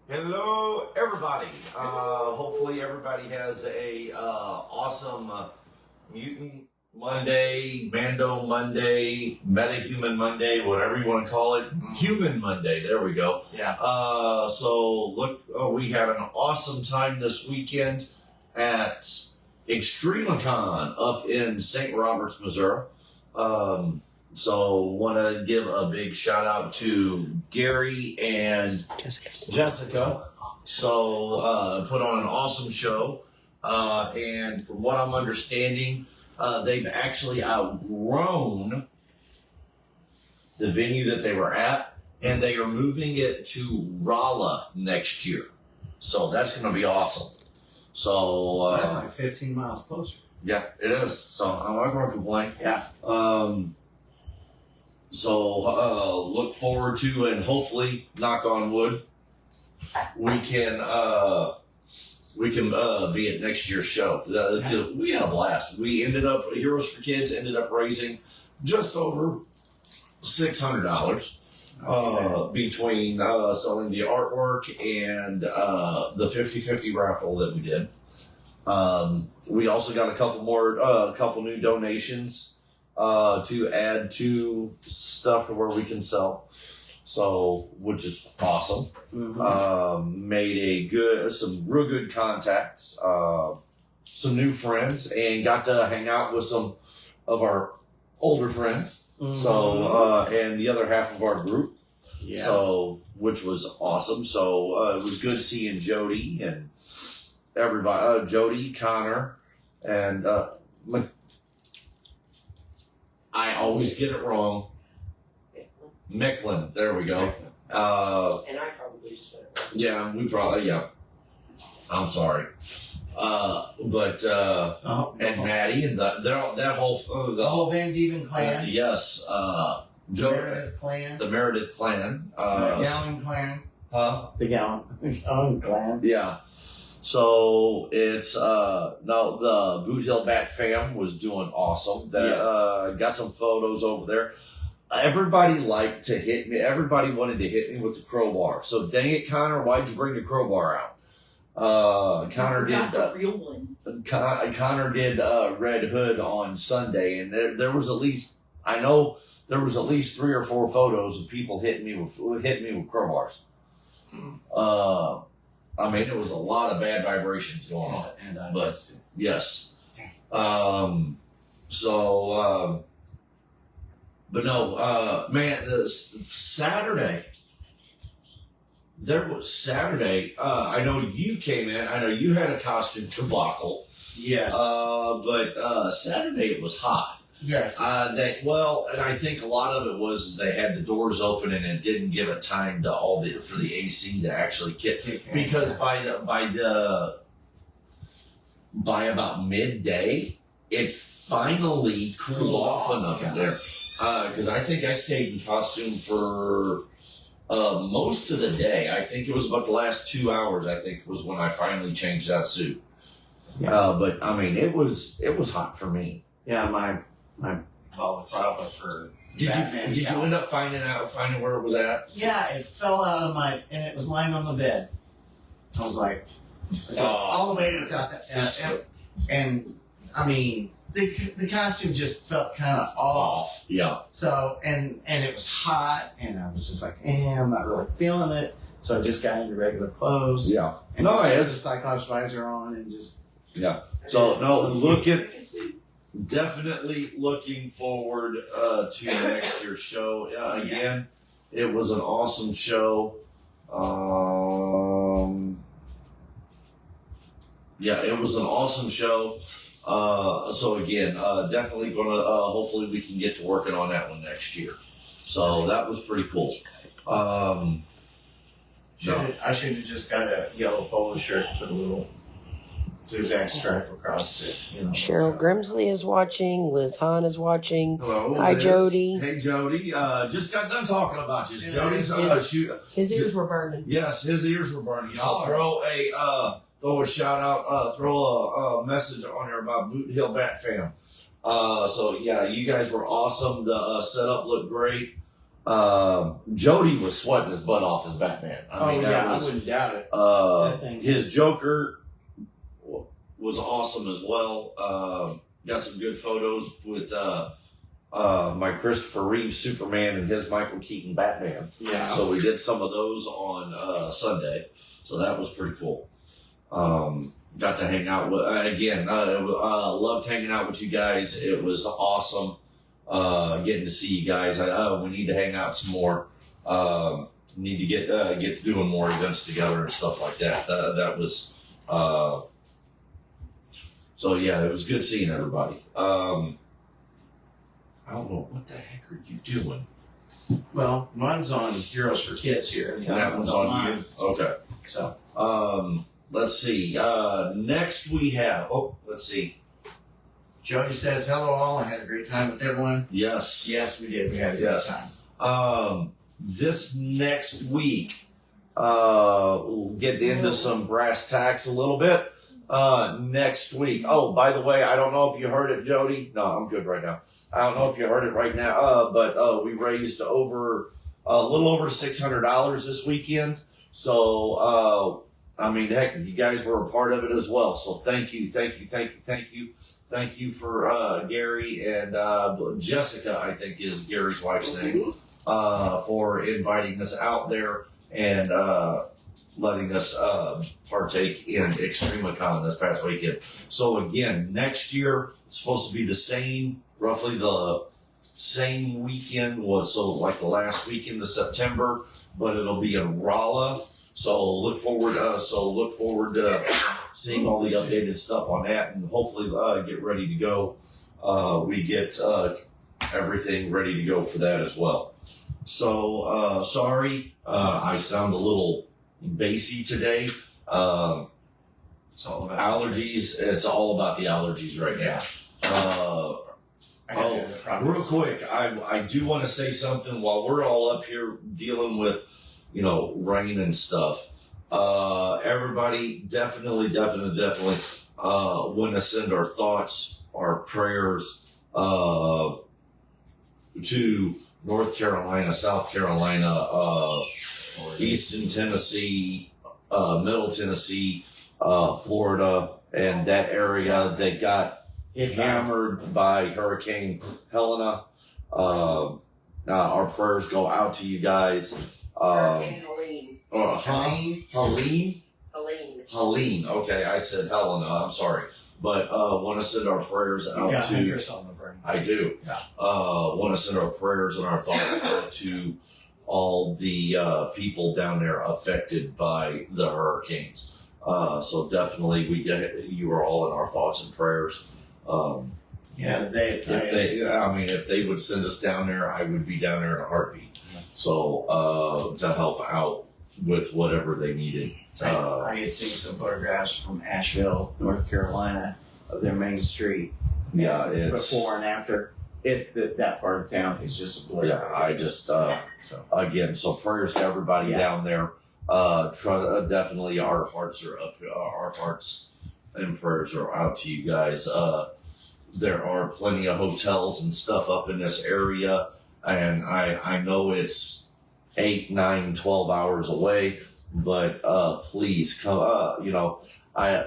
Hello, everybody. Hopefully, everybody has a awesome Mutant Monday, Mando Monday, Metahuman Monday, whatever you want to call it. Human Monday. There we go. Yeah. So look, we had an awesome time this weekend at Extremicon up in St. Roberts, Missouri. So want to give a big shout out to Gary and Jessica. So put on an awesome show. And from what I'm understanding, they've actually outgrown the venue that they were at, and they are moving it to Rolla next year. So that's going to be awesome. So That's like 15 miles closer. Yeah, it is. So I'm not going to complain. Yeah. So look forward to, and hopefully, knock on wood, we can be at next year's show. We had a blast. We ended up, Heroes for Kids ended up raising just over $600 between selling the artwork and the 50-50 raffle that we did. We also got a couple new donations to add to stuff to where we can sell. So, which is awesome. Mm-hmm. Made some real good contacts, some new friends, and got to hang out with some of our older friends. Mm-hmm. So, and the other half of our group. Yes. So, which was awesome. So, it was good seeing Jody and everybody, Jody, Connor, and I always get it wrong. Micklin. There we go. And I probably just said it wrong. Yeah, we probably, yeah. I'm sorry. And Maddie and that whole the whole Van Dieven clan. Yes. The Meredith clan. The Meredith clan. The Gallon clan. Huh? The Gallon clan. Yeah. So it's now the Boot Hill Bat fam was doing awesome. Got some photos over there. Everybody liked to hit me. Everybody wanted to hit me with the crowbar. So dang it, Connor, why'd you bring the crowbar out? Connor did the real one. Connor did Red Hood on Sunday, and there was at least, I know there was at least 3 or 4 photos of people hitting me with crowbars. I mean, it was a lot of bad vibrations going on. And I but missed it. yes. But no, man, Saturday, I know you came in. I know you had a costume debacle. Yes. But Saturday it was hot. Yes. And I think a lot of it was they had the doors open and it didn't give it time to for the AC to actually kick. Because by about midday, it finally cooled off enough in there. Because I think I stayed in costume for most of the day. I think it was about the last 2 hours. I think was when I finally changed that suit. Yeah. But I mean, it was hot for me. Yeah, my balaclava for Batman. Did you end up finding where it was at? Yeah, it fell out of and it was lying on the bed. I was like, all the way without that, and I mean, the costume just felt kind of off. Yeah. So and it was hot, and I was just like, I'm not really feeling it. So I just got into regular clothes. Yeah. And put the Cyclops visor on and just. Yeah. So definitely looking forward to next year's show. Again, it was an awesome show. It was an awesome show. So again, definitely gonna hopefully we can get to working on that one next year. So that was pretty cool. I should have just got a yellow polo shirt and put a little zigzag stripe across it. Cheryl Grimsley is watching. Liz Hahn is watching. Hello. Hi, Liz. Jody. Hey, Jody. Just got done talking about you. Jody's His ears were burning. Yes, his ears were burning. So throw a shout out, throw a message on there about Boot Hill Bat Fam. So yeah, you guys were awesome. The setup looked great. Jody was sweating his butt off as Batman. I wouldn't doubt it. That thing. His Joker was awesome as well. Got some good photos with my Christopher Reeve Superman and his Michael Keaton Batman. Yeah. So we did some of those on Sunday. So that was pretty cool. Got to hang out with, loved hanging out with you guys. It was awesome getting to see you guys. We need to hang out some more. Need to get to doing more events together and stuff like that. That was, so yeah, it was good seeing everybody. I don't know, what the heck are you doing? Well, one's on Heroes for Kids here, and the And that other one's one's on mine. you? Okay. So, Let's see. Next we have, let's see. Jody says, hello all, I had a great time with everyone. Yes. Yes, we did. We had a Yes. great time. This next week, we'll get into some brass tacks a little bit. Next week. Oh, by the way, I don't know if you heard it, Jody. No, I'm good right now. I don't know if you heard it right now, but we raised a little over $600 this weekend. So, heck, you guys were a part of it as well. So thank you. Thank you for Gary and Jessica, I think is Gary's wife's name, for inviting us out there and letting us partake in Extremicon this past weekend. So again, next year it's supposed to be the same, roughly the same weekend like the last weekend of September, but it'll be in Rolla. So look forward to seeing all the updated stuff on that, and hopefully get ready to go. We get everything ready to go for that as well. So sorry, I sound a little bassy today. It's all about Allergies. It's all about the allergies right now. Real quick, I do want to say something while we're all up here dealing with, rain and stuff. Everybody definitely want to send our thoughts, our prayers, to North Carolina, South Carolina, Eastern Tennessee, Middle Tennessee, Florida, and that area. They got hammered by Hurricane Helena. Our prayers go out to you guys. Helene. Helene. Okay, I said Helena. I'm sorry, but want to send our prayers out got to. fingers on the brain. I do. Yeah. Want to send our prayers and our thoughts out to all the people down there affected by the hurricanes. So definitely, you are all in our thoughts and prayers. If they would send us down there, I would be down there in a heartbeat. So to help out with whatever they needed. I had seen some photographs from Asheville, North Carolina, of their main street. Yeah, it's before and after. That part of town is just a blur. Yeah, I just again, so prayers to everybody down there. Definitely, our hearts are up. Our hearts and prayers are out to you guys. There are plenty of hotels and stuff up in this area, and I know it's 8, 9, 12 hours away, but please come. I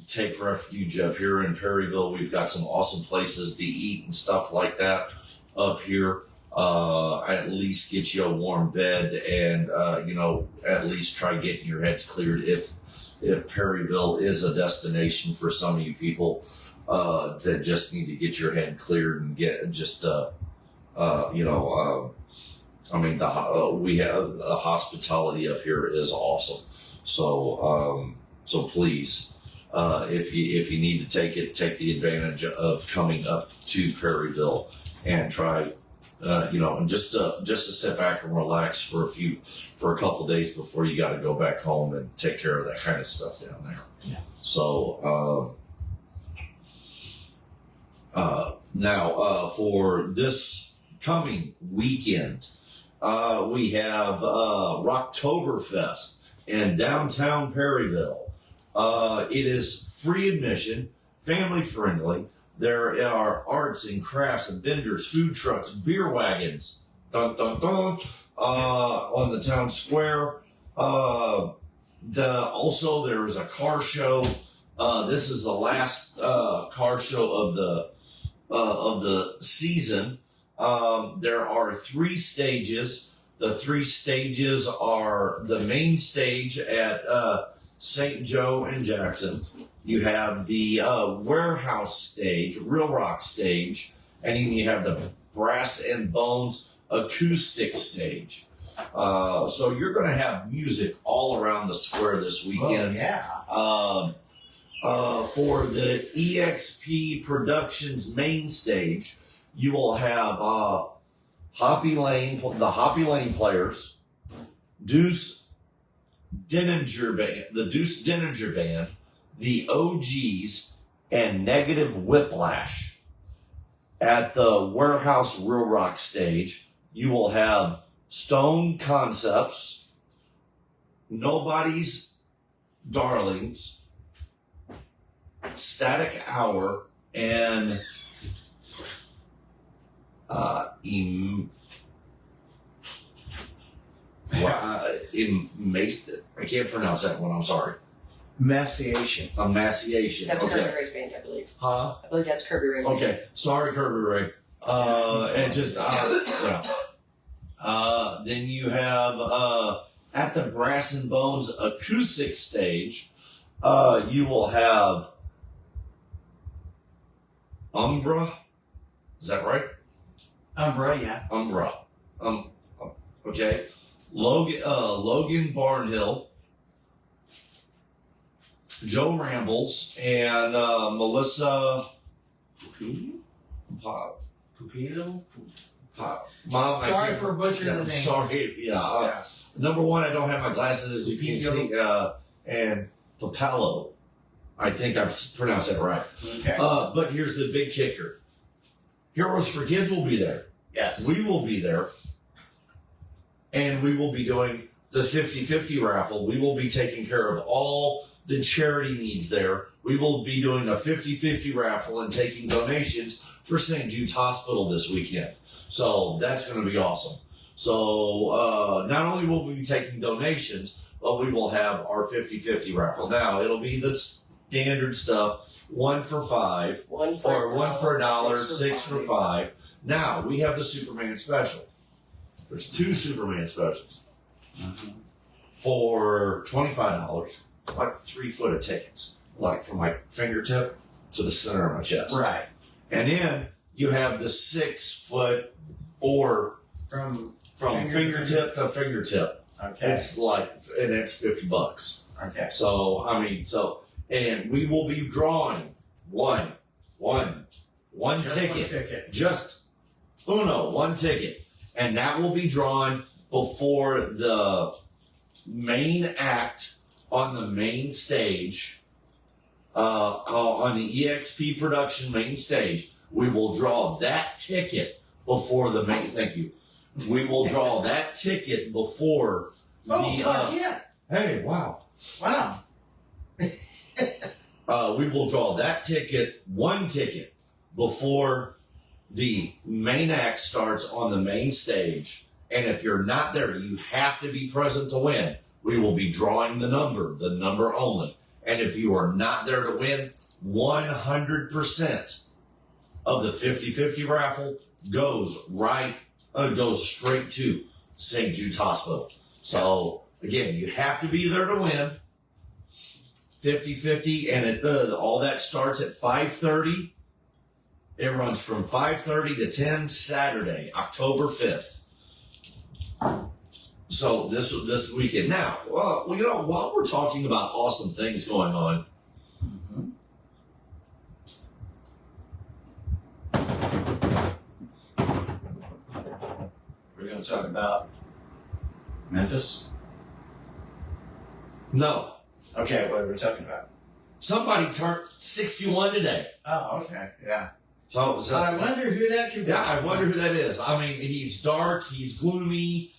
take refuge up here in Perryville. We've got some awesome places to eat and stuff like that up here. At least get you a warm bed, and at least try getting your heads cleared if Perryville is a destination for some of you people that just need to get your head cleared and get just we have the hospitality up here is awesome. So please, if you need to take the advantage of coming up to Perryville and try, and just to sit back and relax for a couple of days before you got to go back home and take care of that kind of stuff down there. Yeah. So now for this coming weekend, we have Rocktoberfest in downtown Perryville. It is free admission, family friendly. There are arts and crafts and vendors, food trucks, beer wagons, dun dun dun, on the town square. Also there is a car show. This is the last car show of the season. There are 3 stages. The 3 stages are the main stage at St. Joe and Jackson. You have the warehouse stage, Real Rock stage, and then you have the Brass and Bones acoustic stage. So you're going to have music all around the square this weekend. Oh, yeah. For the EXP Productions main stage, you will have Hoppy Lane, the Hoppy Lane Players, Deuce Denninger Band, the Deuce Denninger Band, the OGs, and Negative Whiplash. At the Warehouse Real Rock stage, you will have Stone Concepts, Nobody's Darlings, Static Hour, and I can't pronounce that one, I'm sorry. Emaciation. Emaciation. That's Okay. Kirby Ray's band, I believe. Huh? I believe that's Kirby Ray's band. Okay. Sorry, Kirby Ray. And just, yeah. Then you have, at the Brass and Bones acoustic stage, you will have Umbra. Is that right? Umbra, yeah. Umbra. Okay. Logan Barnhill, Joe Rambles, and Melissa Pupilo? Mom, Sorry for butchering the name. Sorry, yeah. Number 1, I don't have my glasses, as you can see, and Papalo. I think I pronounced that right. Okay. But here's the big kicker. Heroes for Kids will be there. Yes. We will be there. And we will be doing the 50-50 raffle. We will be taking care of all the charity needs there. We will be doing a 50-50 raffle and taking donations for St. Jude's Hospital this weekend. So that's going to be awesome. So not only will we be taking donations, but we will have our 50-50 raffle. Now, it'll be the standard stuff, 1 for $5, One for $1, 6 for $5. Now, we have the Superman special. There's 2 Superman specials for $25, like 3 foot of tickets, like from my fingertip to the center of my chest. Right. And then you have the 6 foot or From fingertip to fingertip. Okay. It's like, and it's $50. Okay. So, and we will be drawing one Just ticket. One ticket. Just one ticket. And that will be drawn before the main act on the main stage, on the EXP production main stage. We will draw that ticket before the main, thank you. We will draw that ticket before yeah. hey, wow. Wow. We will draw that ticket, one ticket, before the main act starts on the main stage. And if you're not there, you have to be present to win. We will be drawing the number only. And if you are not there to win, 100% of the 50-50 raffle goes straight to St. Jude's Hospital. So again, you have to be there to win. 50-50, and all that starts at 5:30. It runs from 5:30 to 10 Saturday, October 5th. So this weekend. Now, well, while we're talking about awesome things going on, We're going to talk about Memphis. no, Okay, what are we talking about? somebody turned 61 today. Oh, okay, yeah. So I wonder who that could be. yeah, I wonder who that is. I mean, he's dark, he's gloomy,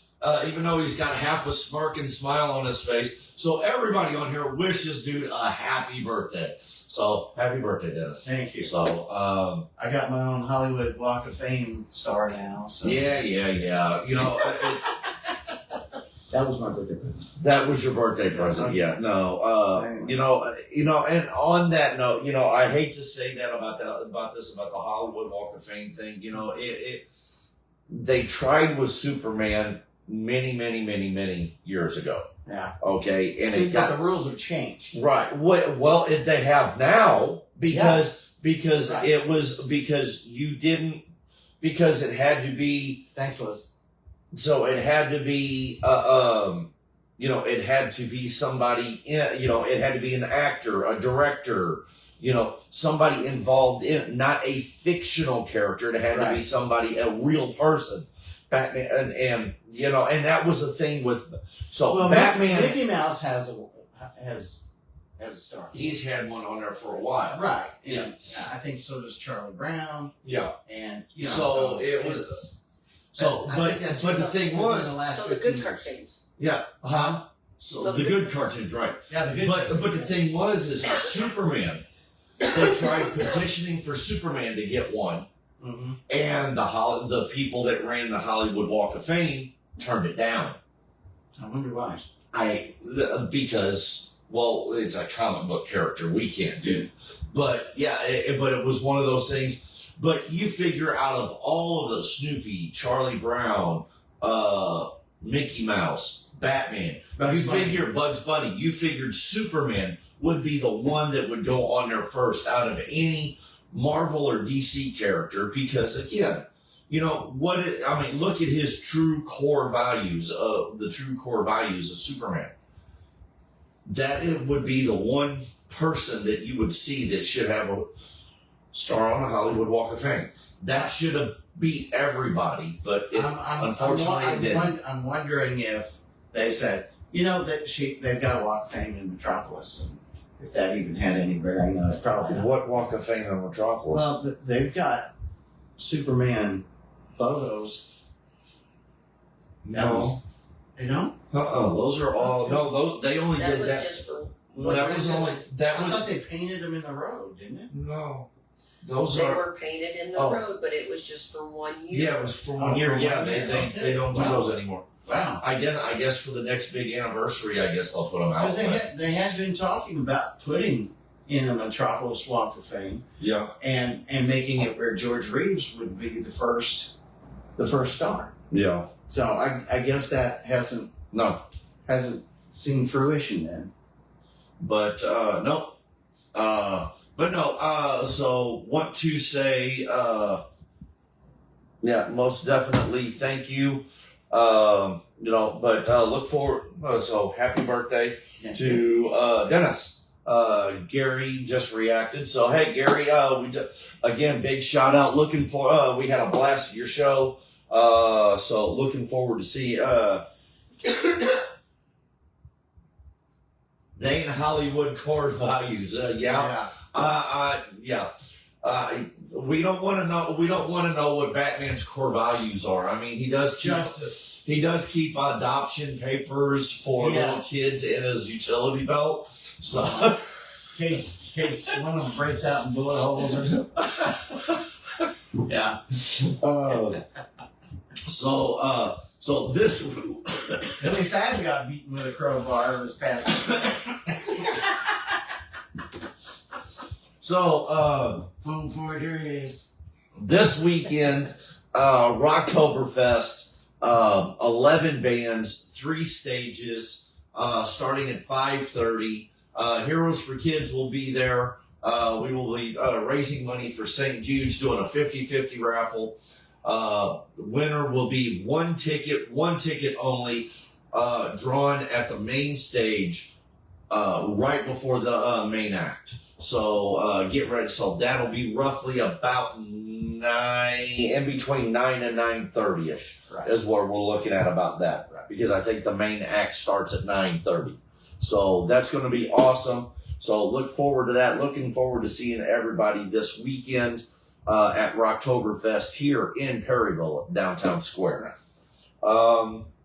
even though he's got half a smirking smile on his face. So everybody on here wishes dude a happy birthday. So happy birthday, Dennis. Thank you. So I got my own Hollywood Walk of Fame star now. So yeah. You know, that was my birthday present. that was your birthday present. Yeah, no. You know, and on that note, you know, I hate to say that about the Hollywood Walk of Fame thing. You know, they tried with Superman many years ago. Yeah. Okay, and See, but the rules have changed. right. Well, they have now because Right. it was because you didn't because it had to be. Thanks, Liz. So it had to be, you know, it had to be somebody, you know, it had to be an actor, a director, you know, somebody involved in, not a fictional character. It had to be somebody, a real person. Batman, and you know, and that was the thing with, so Well, Batman. Mickey Mouse has a star. He's had one on there for a while. Right. Yeah. And I think so does Charlie Brown. Yeah. And, you know. So it was, so, but the thing was, the last So the 15 good years. cartoons. yeah, huh? So the good cartoons, right. Yeah, the good. But the thing was, is Superman. They tried petitioning for Superman to get one, Mm-hmm. and the people that ran the Hollywood Walk of Fame turned it down. I wonder why. Because well, it's a comic book character, we can't do. But yeah, but it was one of those things. But you figure out of all of the Snoopy, Charlie Brown, Mickey Mouse, Batman, figure Bugs Bunny, you figured Superman would be the one that would go on there first out of any Marvel or DC character, because again, you know look at his true core values of Superman. That it would be the one person that you would see that should have a star on the Hollywood Walk of Fame. That should have beat everybody, but unfortunately it didn't. I'm wondering if they said, you know, that they've got a Walk of Fame in Metropolis, and if that even had any bearing on it, probably not. What Walk of Fame in Metropolis? Well, they've got Superman photos. No. You know? Those are all no. They only That did was that. just for. That was only that I was thought they painted them in the road, didn't it? no. Those They are were painted in the Oh. road, but it was just for 1 year. yeah. It was for Oh, 1 year. for Yeah, 1 year. they don't do Wow. those anymore. Wow. I guess for the next big anniversary, I guess they'll put them out. Because they had been talking about putting in a Metropolis Walk of Fame Yeah. and making it where George Reeves would be the first star. Yeah. So I guess that hasn't seen fruition then. But no. So want to say yeah, most definitely thank you. You know, but look forward. So happy birthday to Dennis. Gary just reacted. So hey, Gary, again, big shout out. Looking for we had a blast at your show. So looking forward to see they ain't Hollywood core values. Yeah. We don't want to know. We don't want to know what Batman's core values are. I mean, he does keep, Justice. He does keep adoption papers for little kids in his utility belt. So, In case one of them breaks out in bullet holes or something. Yeah. So this. At least I got beaten with a crowbar this past week. So, Food forgeries. this weekend, Rocktoberfest, 11 bands, 3 stages, starting at 5:30. Heroes for Kids will be there. We will be raising money for St. Jude's, doing a 50-50 raffle. Winner will be one ticket only, drawn at the main stage, right before the main act. So get ready. So that'll be roughly about in between 9 and 9:30 ish, Right. is what we're looking at about that. Right. Because I think the main act starts at 9:30. So that's going to be awesome. So look forward to that. Looking forward to seeing everybody this weekend at Rocktoberfest here in Perryville, downtown Square.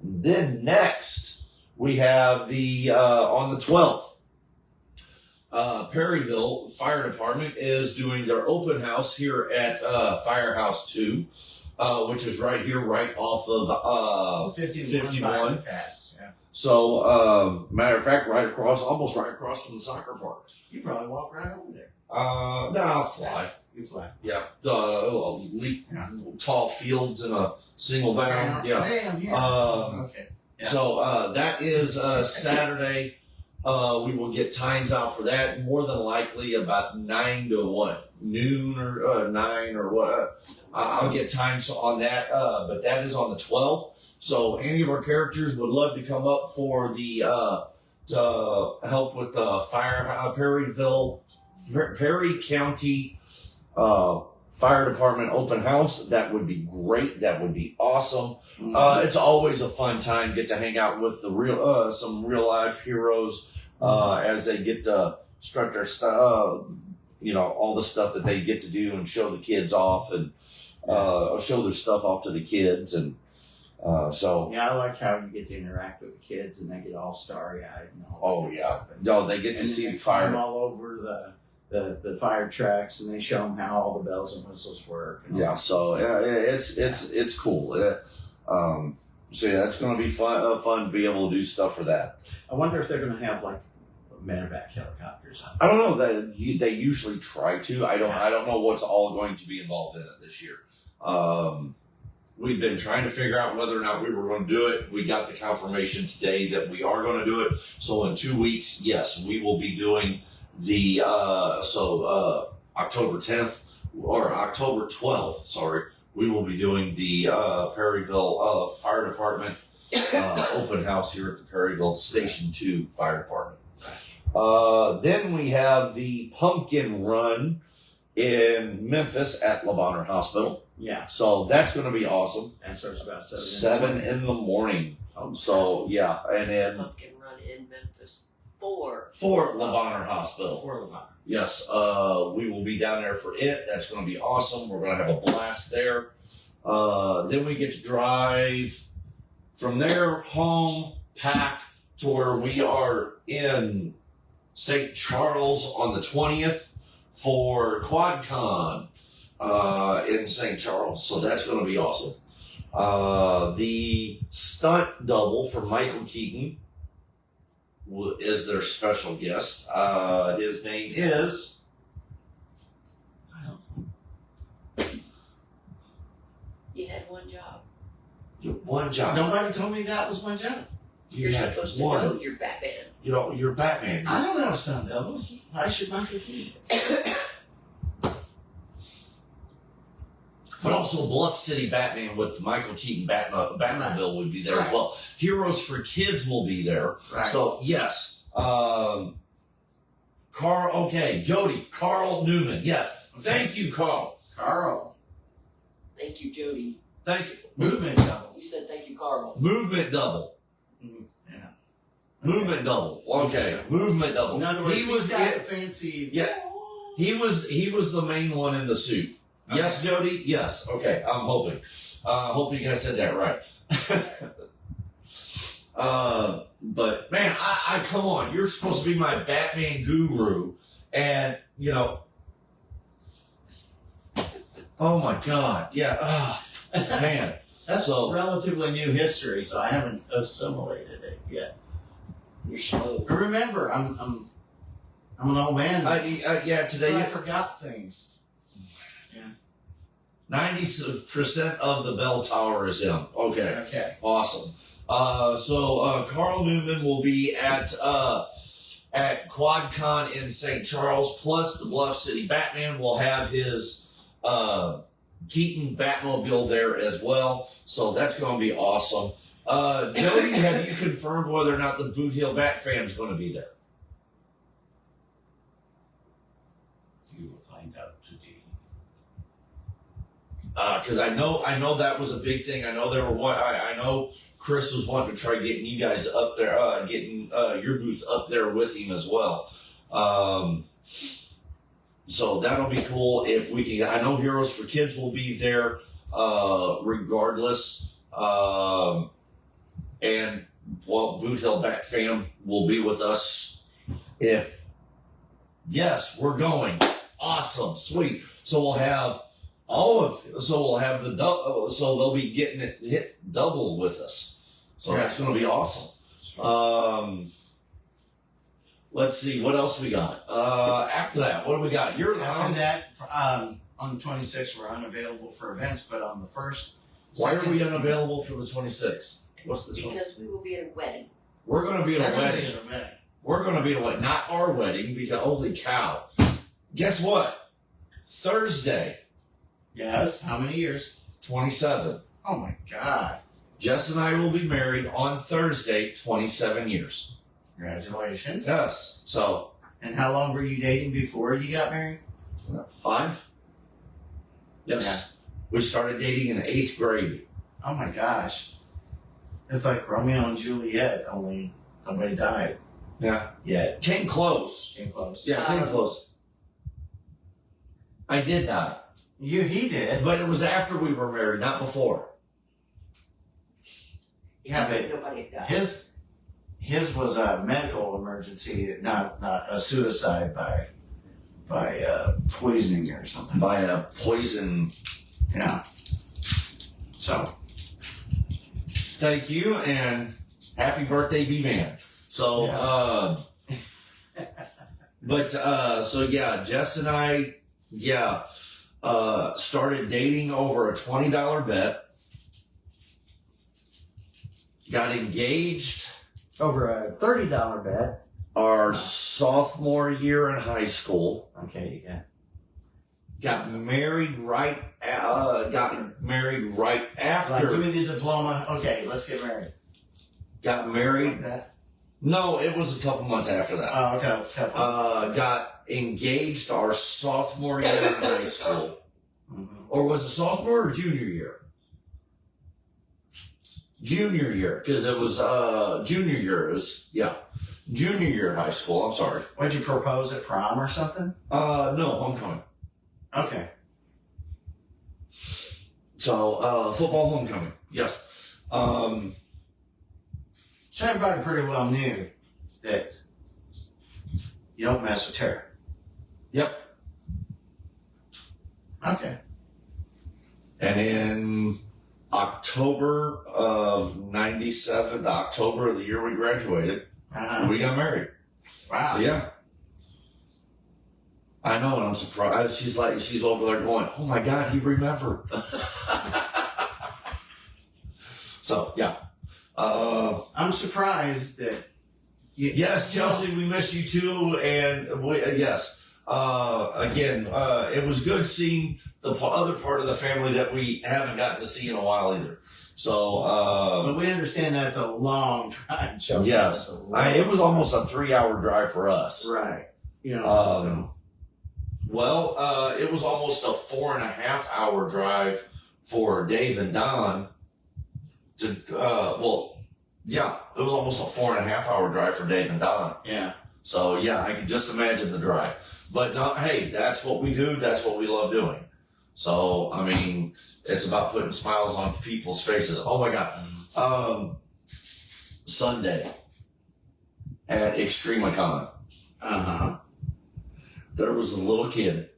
Then next we have the on the 12th. Perryville Fire Department is doing their open house here at Firehouse 2, which is right here, right off of 51. Pass. Yeah. So, matter of fact, almost right across from the soccer park. You probably walk right over there. No, I'll fly. You fly. Yeah. Tall fields in a single bound. Yeah. Damn, yeah. Okay. Yeah. So, that is Saturday. We will get times out for that. More than likely about 9 to what? Noon or 9 or what? I'll get times on that. But that is on the 12th. So any of our characters would love to come up for the to help with the Perry County Fire Department open house. That would be great. That would be awesome. It's always a fun time. Get to hang out with the some real life heroes as they get to strut their stuff. All the stuff that they get to do and show the kids off and show their stuff off to the kids and. I like how you get to interact with the kids and they get all starry eyed and all. No, they get to see the fire all over the fire trucks and they show them how all the bells and whistles work. It's cool. It's going to be fun to be able to do stuff for that. I wonder if they're going to have like medevac helicopters. I don't know that they usually try to. I don't know what's all going to be involved in it this year. We've been trying to figure out whether or not we were going to do it. We got the confirmation today that we are going to do it. So in 2 weeks, yes, we will be doing the October 10th or October 12th. Sorry, we will be doing the Perryville Fire Department open house here at the Perryville Station 2 Fire Department. Then we have the Pumpkin Run in Memphis at Le Bonheur Hospital. Yeah. So that's going to be awesome. That starts about 7 in the morning. So, yeah. And then Pumpkin Run in Memphis for Le Bonheur Hospital. For Le Bonheur. Yes. We will be down there for it. That's going to be awesome. We're going to have a blast there. Then we get to drive from there home, pack to where we are in St. Charles on the 20th for QuadCon in St. Charles. So that's going to be awesome. The stunt double for Michael Keaton is their special guest. His name is... I don't know. You had one job. One job. Nobody told me that was my job. You're supposed to know you're Batman. You're Batman. I don't have a stunt double. Why should Michael Keaton? But also Bluff City Batman with Michael Keaton Batmobile would be there as well. Heroes for Kids will be there. Right. So, yes. Jody, Carl Newman. Yes. Thank you, Carl. Carl. Thank you, Jody. Thank you. Movement double. You said thank you, Carl. Movement double. Yeah. Movement double. Okay. Movement double. In other words, he was fancy. Yeah. He was the main one in the suit. Okay. Yes, Jody? Yes. Okay. I'm hoping. Hoping I said that right. But man, I come on. You're supposed to be my Batman guru. And, oh my God. Yeah. Man. That's relatively new history, so I haven't assimilated it yet. You're slow. But remember, I'm an old man. Yeah, today so I forgot things. 90% of the bell tower is him. Okay. Okay. Awesome. So Carl Newman will be at QuadCon in St. Charles, plus the Bluff City Batman will have his Keaton Batmobile there as well. So that's going to be awesome. Jody, have you confirmed whether or not the Boot Hill Bat fan's going to be there? You will find out today. Because I know that was a big thing. I know I know Chris was wanting to try getting you guys up there, getting your booth up there with him as well. So that'll be cool if we can. I know Heroes for Kids will be there regardless. And Boot Hill Back fam will be with us. Yes, we're going. Awesome, sweet. So we'll have so they'll be getting it hit double with us. So that's going to be awesome. Let's see what else we got. After that, what do we got? After that, on the 26th, we're unavailable for events, but on the 1st. Why are we unavailable for the 26th? What's the 26th? Because we will be at a wedding. We're going to be at a wedding. We're going to be at a wedding. Not our wedding, because holy cow. Guess what? Thursday. Yes. How many years? 27. Oh my God. Jess and I will be married on Thursday, 27 years. Congratulations. Yes. So. And how long were you dating before you got married? 5. Yes. Yeah. We started dating in 8th grade. Oh my gosh. It's like Romeo and Juliet, only nobody died. Yeah. Yet. Came close. Yeah, came close. I did that. He did. But it was after we were married, not before. Yeah, but nobody died. His was a medical emergency, not a suicide by poisoning or something. By a poison. Yeah. So. Thank you and happy birthday, B-Man. So, Yeah. So yeah, Jess and I, started dating over a $20 bet. Got engaged. Over a $30 bet. Our sophomore year in high school. Okay, yeah. Got married right after. Like, give me the diploma. Okay, let's get married. Got married. Like that? No, it was a couple months after that. Oh, okay. Got engaged our sophomore year in high school. Mm-hmm. Or was it sophomore or junior year? Junior year, because it was junior year. Junior year in high school. I'm sorry. Why'd you propose at prom or something? No, homecoming. Okay. So football homecoming. Yes. So everybody pretty well knew that you don't mess with terror. Yep. Okay. And in October of '97, the October of the year we graduated, we got married. Wow. So yeah. I know, and I'm surprised. She's over there going, "Oh my God, he remembered." So yeah. I'm surprised that. Yes, Chelsea, we miss you too, and yes. Again, it was good seeing the other part of the family that we haven't gotten to see in a while either. So, but we understand that's a long drive, Chelsea. Yes, it was almost a 3-hour drive for us. Right. You know. It was almost a 4.5-hour drive for Dave and Don. It was almost a 4.5-hour drive for Dave and Don. Yeah. So yeah, I can just imagine the drive. But no, hey, that's what we do. That's what we love doing. So I mean, it's about putting smiles on people's faces. Oh my God. Sunday at Extremicon. There was a little kid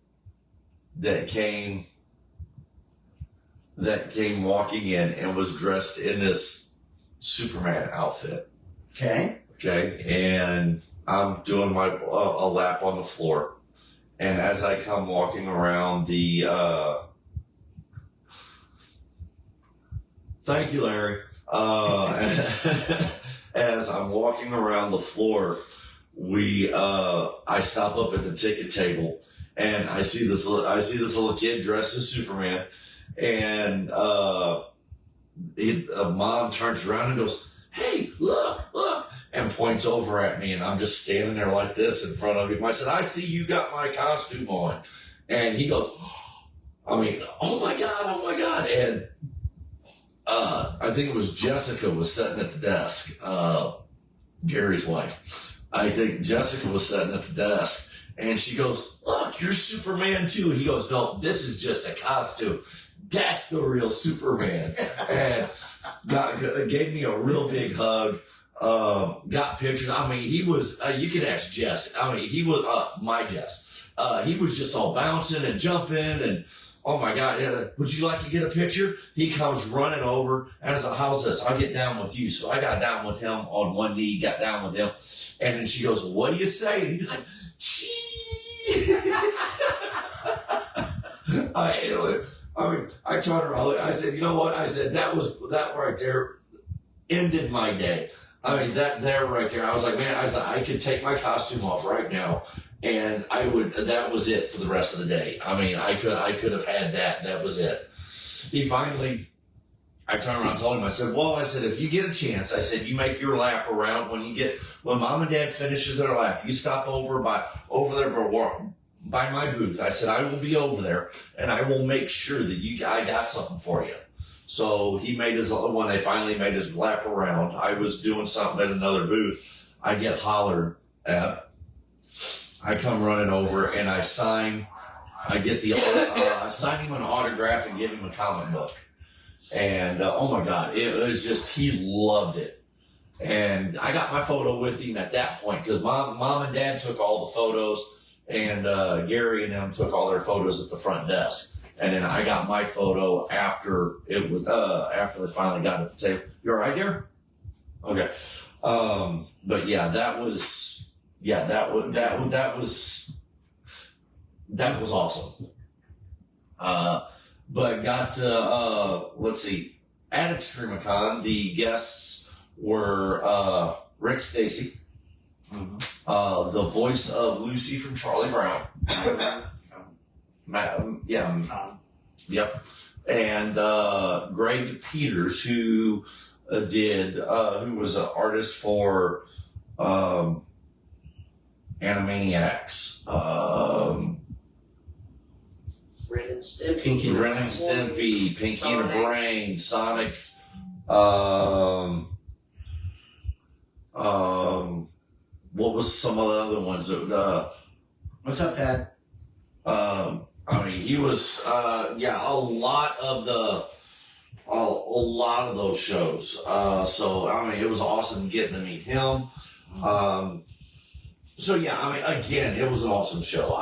that came walking in and was dressed in this Superman outfit. Okay. And I'm doing a lap on the floor. And as I come walking around the, thank you, Larry. As I'm walking around the floor, I stop up at the ticket table and I see this little kid dressed as Superman, and a mom turns around and goes, "Hey, look," and points over at me, and I'm just standing there like this in front of him. I said, "I see you got my costume on," and he goes, "Oh my God," and I think it was Jessica was sitting at the desk, Gary's wife. I think Jessica was sitting at the desk, and she goes, "Look, you're Superman too. He goes, no, this is just a costume. That's the real Superman. And gave me a real big hug. Got pictures. I mean, he was, you can ask Jess. I mean, he was, my Jess. He was just all bouncing and jumping and, oh my God, would you like to get a picture? He comes running over and I was like, how's this? I'll get down with you. So I got down with him on one knee, got down with him. And then she goes, what do you say? And he's like, gee. I told her, I said, you know what? I said, that right there ended my day. I mean, that there right there. I was like, man, I could take my costume off right now. And that was it for the rest of the day. I mean, I could have had that. That was it. I turned around and told him, I said, if you get a chance, I said, you make your lap around when mom and dad finishes their lap, you stop over there by my booth. I said, I will be over there and I will make sure that I got something for you. So when they finally made his lap around, I was doing something at another booth. I get hollered at. I come running over and I sign him an autograph and give him a comic book. And, oh my God, it was just, he loved it. And I got my photo with him at that point because mom and dad took all the photos and, Gary and them took all their photos at the front desk. And then I got my photo after they finally got at the table. You all right there? Okay. But yeah, that was awesome. But let's see, at Extremicon, the guests were Rick Stacy, the voice of Lucy from Charlie Brown. Yep. And Greg Peters, who was an artist for Animaniacs, Ren and Stimpy, Pinky and the Brain, Sonic, what was some of the other ones that, what's up, Dad? I mean, he was, a lot of those shows. So, I mean, it was awesome getting to meet him. So yeah, I mean, again, it was an awesome show.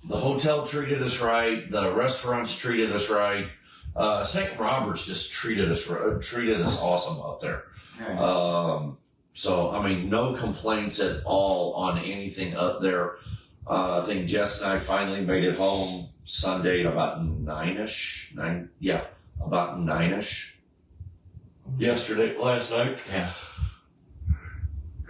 The hotel treated us right. The restaurants treated us right. St. Robert's just treated us awesome out there. Right. So I mean, no complaints at all on anything up there. I think Jess and I finally made it home Sunday at about 9-ish. About 9-ish. Last night. Yeah.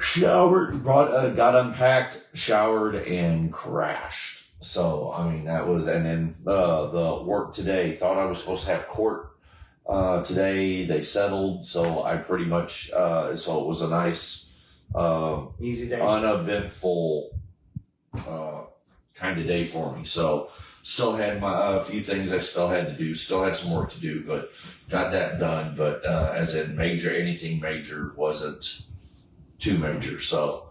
Showered, got unpacked, showered, and crashed. So, I mean, that was, and then the work today, thought I was supposed to have court today. They settled, so I pretty much, so it was a nice, easy day, uneventful kind of day for me. So, still had a few things I still had to do, still had some work to do, but got that done. But as in anything major wasn't too major. So,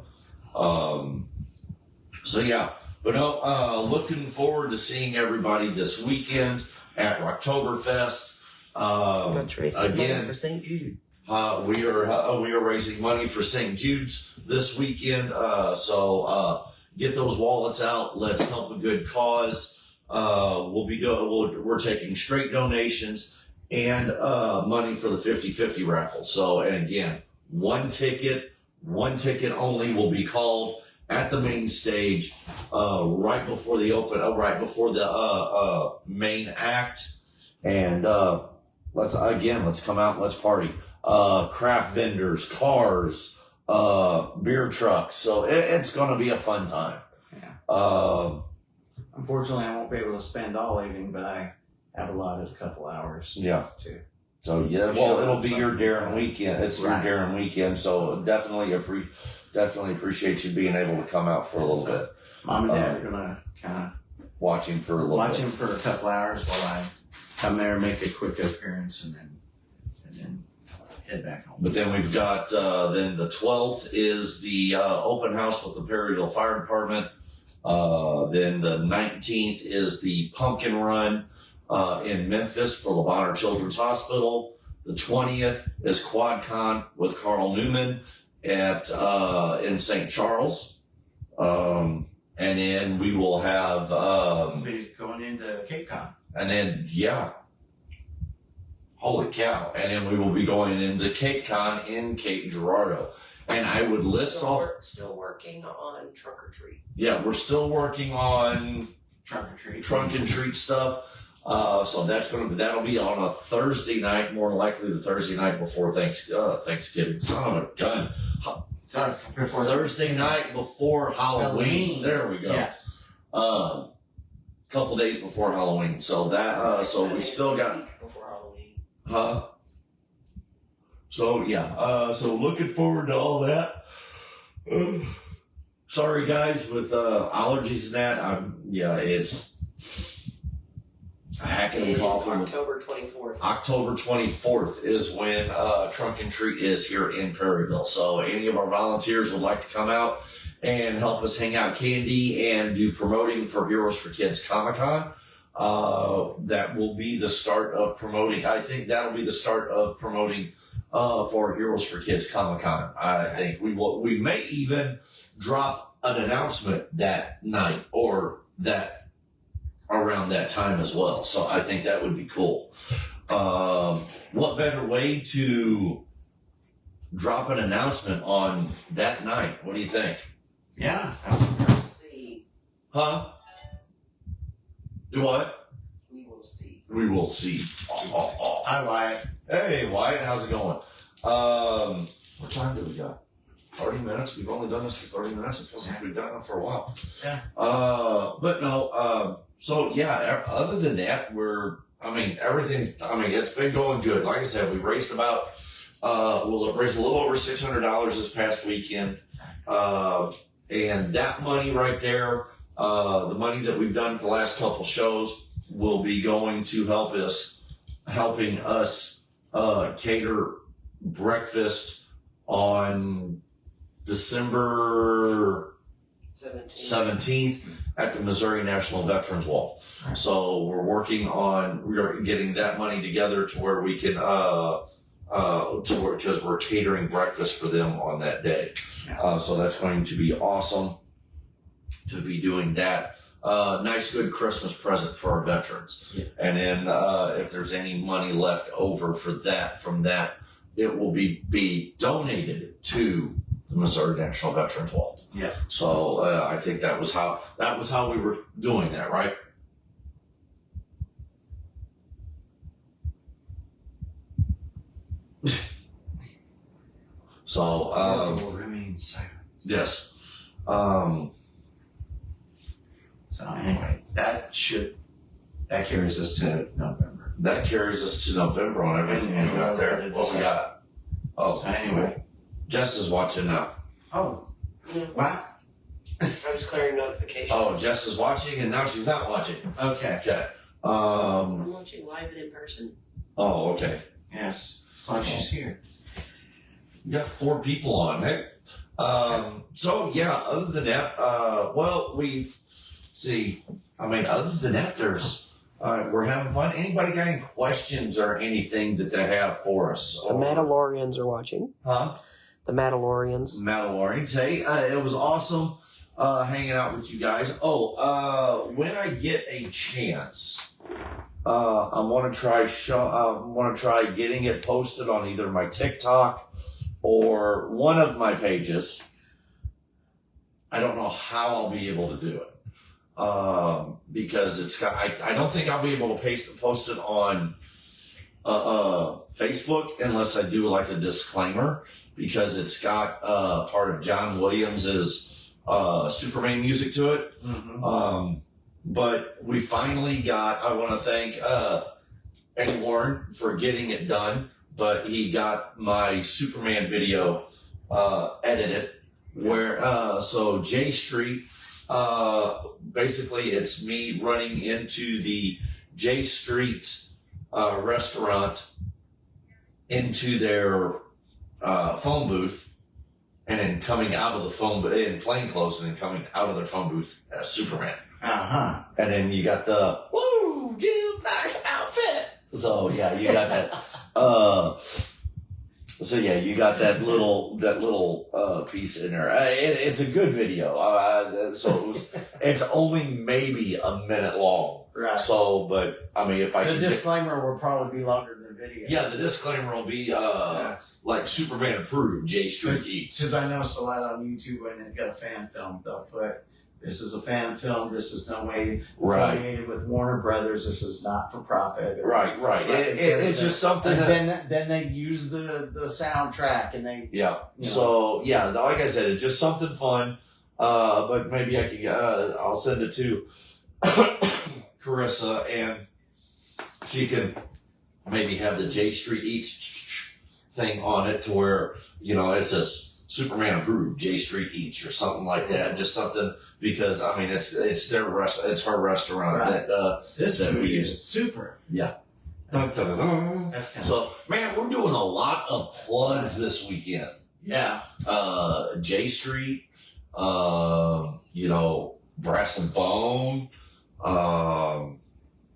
yeah. But no, looking forward to seeing everybody this weekend at Rocktoberfest. Again, for St. Jude. We are raising money for St. Jude's this weekend. So get those wallets out. Let's help a good cause. We're taking straight donations and money for the 50-50 raffle. So, and again, one ticket only will be called at the main stage, right before the main act. And let's come out and let's party. Craft vendors, cars, beer trucks. So it's going to be a fun time. Yeah. Unfortunately, I won't be able to spend all evening, but I have allotted a couple hours. Yeah. To So yeah, well, it'll be your Darren weekend. It's your Darren weekend. So definitely appreciate you being able to come out for a little bit. Mom and Dad are gonna kind of watch him for a little bit. Watch him for a couple hours while I come there and make a quick appearance, and then head back home. But then we've got, then the 12th is the open house with the Perryville Fire Department. Then the 19th is the pumpkin run in Memphis for the Bonner Children's Hospital. The 20th is QuadCon with Carl Newman at in St. Charles. And then we will have We're going into Cape Cod. and then holy cow. And then we will be going into Cape Con in Cape Girardeau. And I would list off. Still working on Trunk or Treat. Yeah, we're still working on Trunk and treat stuff. So that'll be on a Thursday night, more than likely the Thursday night before Thanksgiving. Son of a gun. Before Thursday night before Halloween. There we go. Yes. Couple days before Halloween. So that so we still got before Halloween. So yeah, so looking forward to all that. Sorry guys with allergies and that. It's hacking It and is coughing. October 24th. October 24th is when Trunk and Treat is here in Perryville. So any of our volunteers would like to come out and help us hang out candy and do promoting for Heroes for Kids Comic-Con. That will be the start of promoting. I think that'll be the start of promoting for Heroes for Kids Comic-Con. I think we may even drop an announcement that night or that around that time as well. So I think that would be cool. What better way to drop an announcement on that night? What do you think? Yeah. See. Huh? Do what? We will see. We will see. Hi, Wyatt. Hey, Wyatt, how's it going? What time do we got? 30 minutes? We've only done this for 30 minutes. It feels like we've done it for a while. Yeah. But no, so yeah, other than that, it's been going good. Like I said, we raised about, we'll raise a little over $600 this past weekend. And that money right there, the money that we've done for the last couple shows will be going to helping us cater breakfast on December 17th at the Missouri National Veterans Wall. So we're getting that money together to where we can, because we're catering breakfast for them on that day. So that's going to be awesome to be doing that. Nice, good Christmas present for our veterans. Yeah. And then if there's any money left over from that, it will be donated to the Missouri National Veterans Wall. Yeah. So I think that was how we were doing that, right? So will remain silent. yes. So anyway, that carries us to November. That carries us to November on everything we got there. What we got? Oh, So anyway. Jess is watching now. Oh, Yeah. wow. I was clearing notifications. Oh, Jess is watching and now she's not watching. Okay. Okay. I'm watching live and in person. Oh, okay. Yes. As long as she's here. You got 4 people on. Hey. So yeah, other than that, other than that, we're having fun. Anybody got any questions or anything that they have for us? The Mandalorians are watching. Huh? The Mandalorians. Mandalorians. Hey, it was awesome hanging out with you guys. When I get a chance, I want to try getting it posted on either my TikTok or one of my pages. I don't know how I'll be able to do it. Because I don't think I'll be able to post it on Facebook unless I do like a disclaimer, because it's got part of John Williams's Superman music to it. Mm-hmm. But we finally I want to thank Eddie Warren for getting it done, but he got my Superman video edited so J Street, basically it's me running into the J Street restaurant into their phone booth, and then coming out of the phone booth in plain clothes, and then coming out of their phone booth as Superman. And then you got the woo, Jim, nice outfit. So yeah, you got that. So yeah, you got that little piece in there. It's a good video. So it's only maybe a minute long. Right. So, but I mean, if I the disclaimer will probably be longer than the video. yeah, the disclaimer will be like Superman approved. J Street Eats. Because I noticed a lot on YouTube when they've got a fan film, they'll put, "This is a fan film. This is no way affiliated with Warner Brothers. This is not for profit." Right. It's just something. And then they use the soundtrack and they So yeah, like I said, it's just something fun. But maybe I can. I'll send it to Carissa, and she can maybe have the J Street Eats thing on it to where it says Superman approved J Street Eats or something like that. Just something, because I mean it's their it's her restaurant this that food we use. is super. Yeah. That's kind of, So man, we're doing a lot of plugs this weekend. yeah. J Street, Brass and Bone,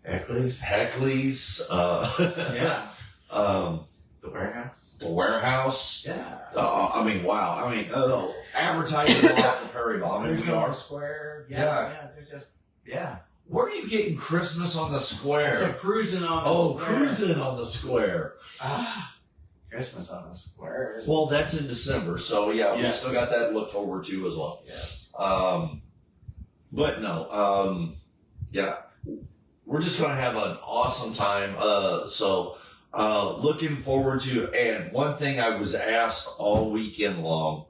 Heckley's, Yeah. The warehouse. The Warehouse. Yeah. I mean, wow. I mean, advertising off the Perryville. I mean, There's we are. Square. Yeah. Yeah. They're just Where are you getting Christmas on the Square? So cruising on the square. Cruising on the Square. Christmas on the Square. Well, that's in December, so yeah, we Yes. still got that to look forward to as well. Yes. But no, yeah, we're just gonna have an awesome time. So looking forward to. And one thing I was asked all weekend long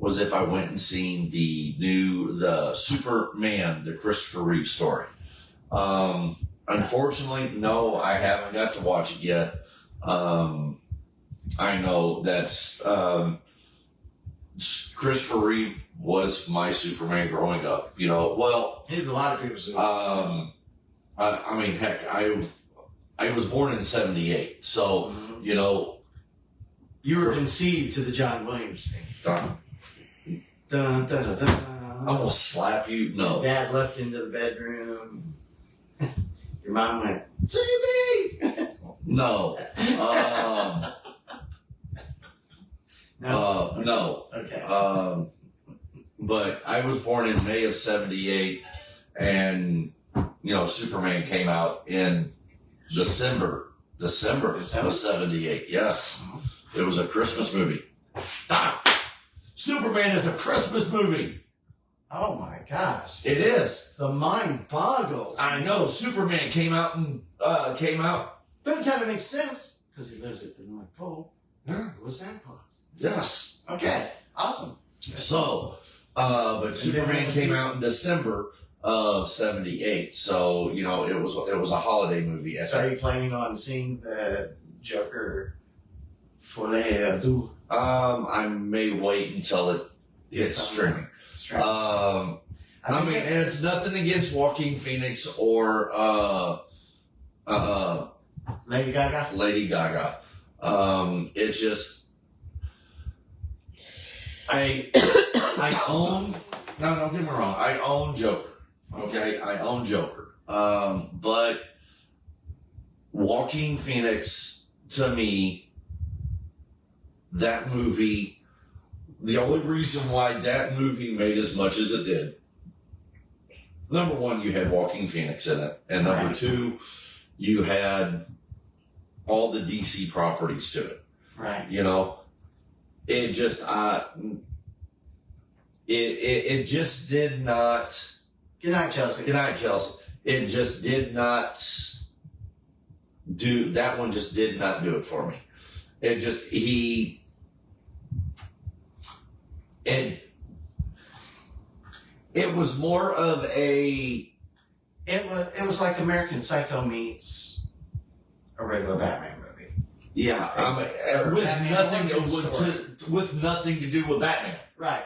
was if I went and seen the Superman, the Christopher Reeve story. Unfortunately, no, I haven't got to watch it yet. I know that's Christopher Reeve was my Superman growing up. Well, He's a lot of people's Superman. I mean, heck, I was born in '78, so You were conceived to the John Williams thing. Dun, dun, dun. I'm gonna slap you. No, Dad left into the bedroom. Your mom went, CB! no, No. no. Okay. But I was born in May of '78, and Superman came out in December of '78. Yes, it was a Christmas movie. Superman is a Christmas movie. Oh my gosh. It is. The mind boggles. I know. Superman came out. But it kind of makes sense because he lives at the North Pole. Yeah. It was Santa Claus. Yes. Okay. Awesome. So, but Superman came out in December of '78. So it was a holiday movie. So are you planning on seeing the Joker Folie du? I may wait until it hits streaming. I mean, and it's nothing against Joaquin Phoenix or Lady Gaga. Lady Gaga. It's just I own. No, don't get me wrong. I own Joker. Okay, I own Joker. But Joaquin Phoenix, to me, that movie. The only reason why that movie made as much as it did, number one, you had Joaquin Phoenix in it, and number two, you had all the DC properties to it. Right. It just it just did not. Good night, Chelsea. Good night, Chelsea. It just did not do that one. Just did not do it for me. It just It was more of a. It was like American Psycho meets a regular Batman movie. Yeah, with nothing to do with Batman. Right.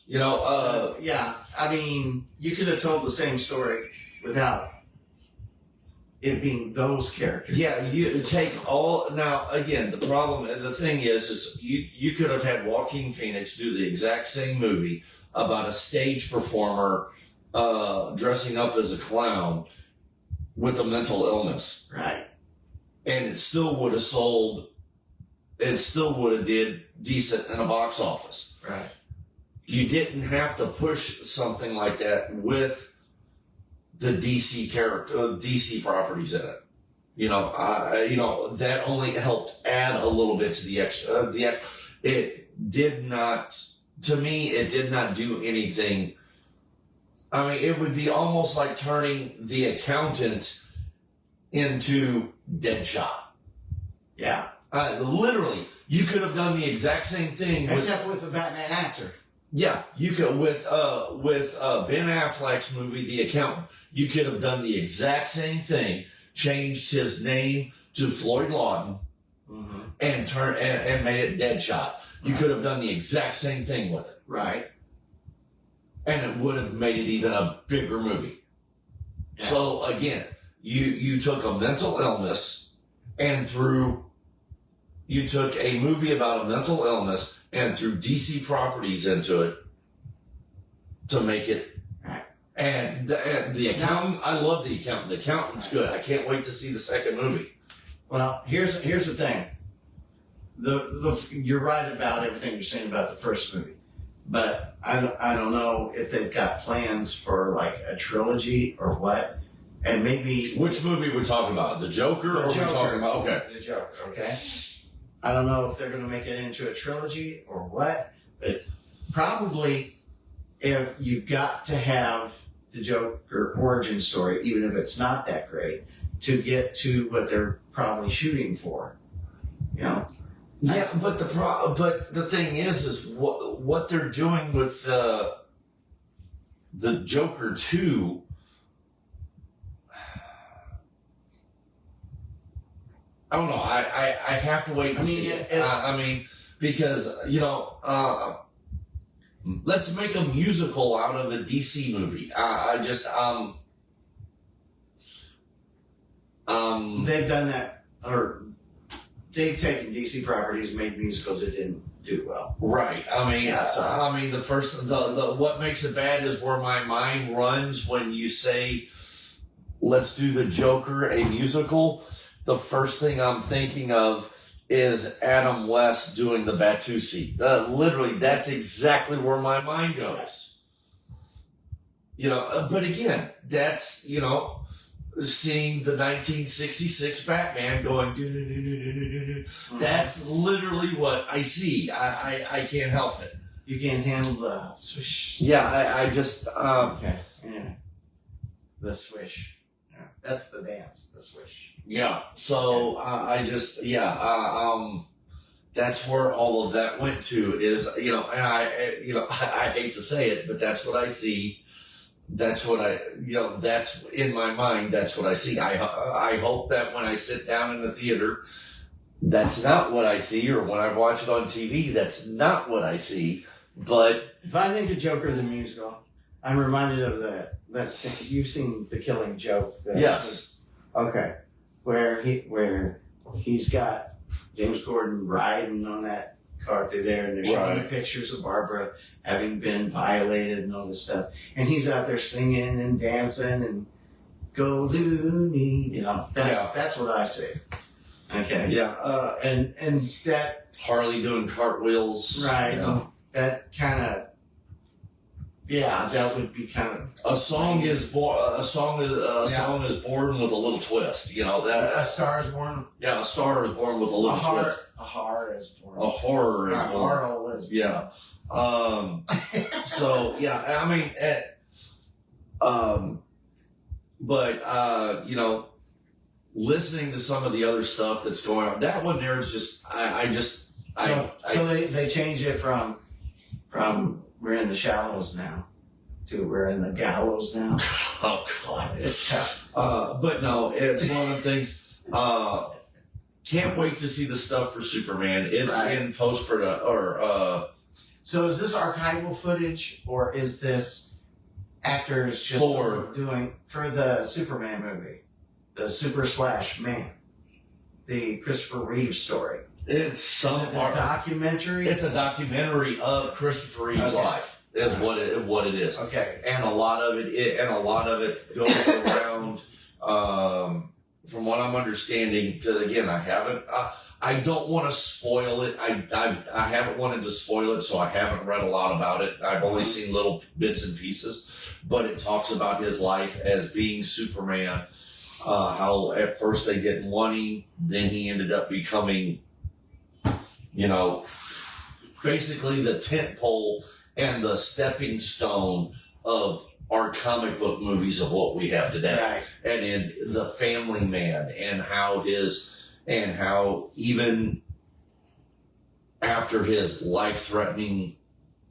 Yeah. I mean, you could have told the same story without it being those characters. Yeah, you take all now. Again, the problem, the thing is you could have had Joaquin Phoenix do the exact same movie about a stage performer dressing up as a clown with a mental illness, Right. and it still would have sold. It still would have did decent in a box office. Right. You didn't have to push something like that with the DC DC properties in it. That only helped add a little bit to the extra. It did not, to me, it did not do anything. I mean, it would be almost like turning the accountant into Deadshot. Yeah. Literally, you could have done the exact same thing. Except with the Batman actor. Yeah, you could with Ben Affleck's movie The Accountant. You could have done the exact same thing, changed his name to Floyd Lawton, and made it Deadshot. You could have done the exact same thing with it, Right. and it would have made it even a bigger movie. Yeah. So again, you took a mental illness and you took a movie about a mental illness and threw DC properties into it to make it. And the accountant, I love the accountant. The accountant's good. I can't wait to see the second movie. Well, here's the thing. You're right about everything you're saying about the first movie, but I don't know if they've got plans for like a trilogy or what, and maybe Which movie we're talking about? The Joker, or Joker. we're talking about? Okay. The Joker. Okay. I don't know if they're going to make it into a trilogy or what, but probably if you got to have the Joker origin story, even if it's not that great, to get to what they're probably shooting for. Yeah, but the thing is what they're doing with the Joker 2. I don't know. I have to wait and see it. Because let's make a musical out of a DC movie. They've done that, or they've taken DC properties, made musicals that didn't do well. Right. The first, what makes it bad is where my mind runs when you say, let's do the Joker, a musical. The first thing I'm thinking of is Adam West doing the Batusi. Literally, that's exactly where my mind goes. But again, that's, seeing the 1966 Batman going, that's literally what I see. I can't help it. You can't handle the swish. Yeah, I just, Okay. Yeah. The swish. Yeah. That's the dance, the swish. yeah. So that's where all of that went to is, and I hate to say it, but that's what I see. That's what that's in my mind. That's what I see. I hope that when I sit down in the theater, that's not what I see, or when I watch it on TV, that's not what I see. But If I think of Joker the musical, I'm reminded of you've seen The Killing Joke. Yes. Okay. Where he's got James Gordon riding on that car through there, and they're showing Right. pictures of Barbara having been violated and all this stuff, and he's out there singing and dancing and go loony. That's what I see. Okay. yeah, And that Harley doing cartwheels. right. That kind of. Yeah, that would be kind of A song is born. A song is born with a little twist. That. A Star is Born. Yeah, a star is born with a little twist. A horror is born. A horror is A born. horror was Yeah. So yeah, but listening to some of the other stuff that's going on, that one there is just So they changed it from we're in the shallows now to we're in the gallows now. oh god. But no, it's one of the things. Can't wait to see the stuff for Superman. It's Right. in post production So is this archival footage or is this actors just For- sort of doing for the Superman movie? the Super Slash Man, the Christopher Reeve story. It's some Is it a documentary. It's a documentary of Christopher Reeve's life. Is what it is. Okay. And a lot of it goes around. From what I'm understanding, because again, I don't want to spoil it. I haven't wanted to spoil it, so I haven't read a lot about it. I've only seen little bits and pieces, but it talks about his life as being Superman. How at first they didn't want him, then he ended up becoming, basically the tent pole and the stepping stone of our comic book movies of what we have today. Right. And in The Family Man, and how even after his life-threatening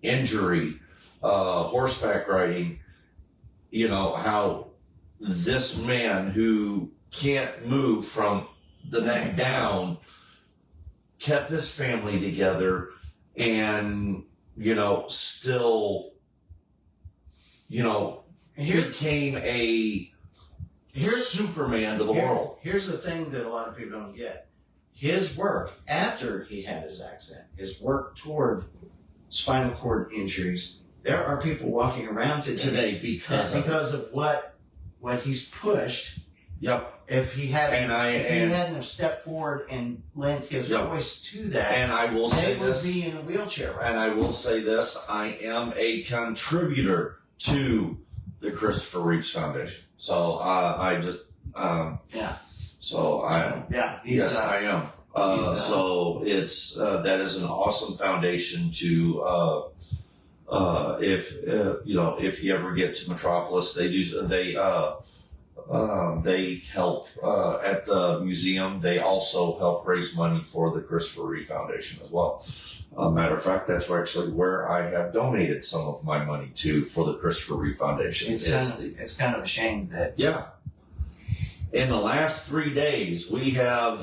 injury, horseback riding, how this man who can't move from the neck down kept his family together and, still, became a Superman to the world. Here's the thing that a lot of people don't get. His work, after he had his accident, his work toward spinal cord injuries, there are people walking around today because of what he's pushed. Yep. If he hadn't And have stepped forward and lent his voice to that, and I will say they would this, be in a wheelchair. Right? and I will say this: I am a contributor to the Christopher Reeves Foundation. So I just So I he's, I am. So it's that is an awesome foundation to if you ever get to Metropolis, they help at the museum. They also help raise money for the Christopher Reeve Foundation as well. Matter of fact, that's actually where I have donated some of my money to for the Christopher Reeve Foundation. It's kind of a shame that in the last 3 days, we have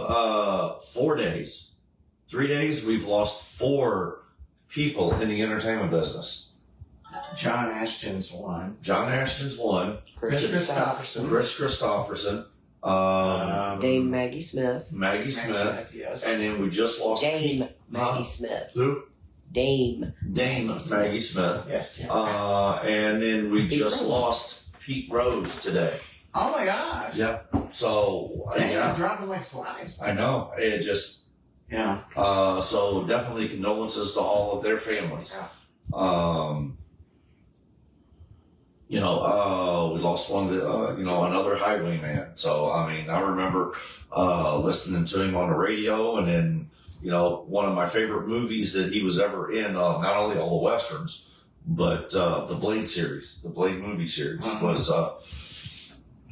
4 days. 3 days, we've lost 4 people in the entertainment business. John Ashton's one. Chris Christopherson. Chris Christopherson. Dame Maggie Smith. Maggie Smith. Yes. And then we just lost Dame Maggie Smith. Who? Dame Maggie Smith. Yes. And then we just lost Pete Rose today. Oh my gosh. Yeah. So I'm dropping like flies. I know. It just so definitely condolences to all of their families. Yeah. We lost one that, another highwayman. So, I remember listening to him on the radio, and then, one of my favorite movies that he was ever in, not only all the Westerns, but the Blade series, the Blade movie series was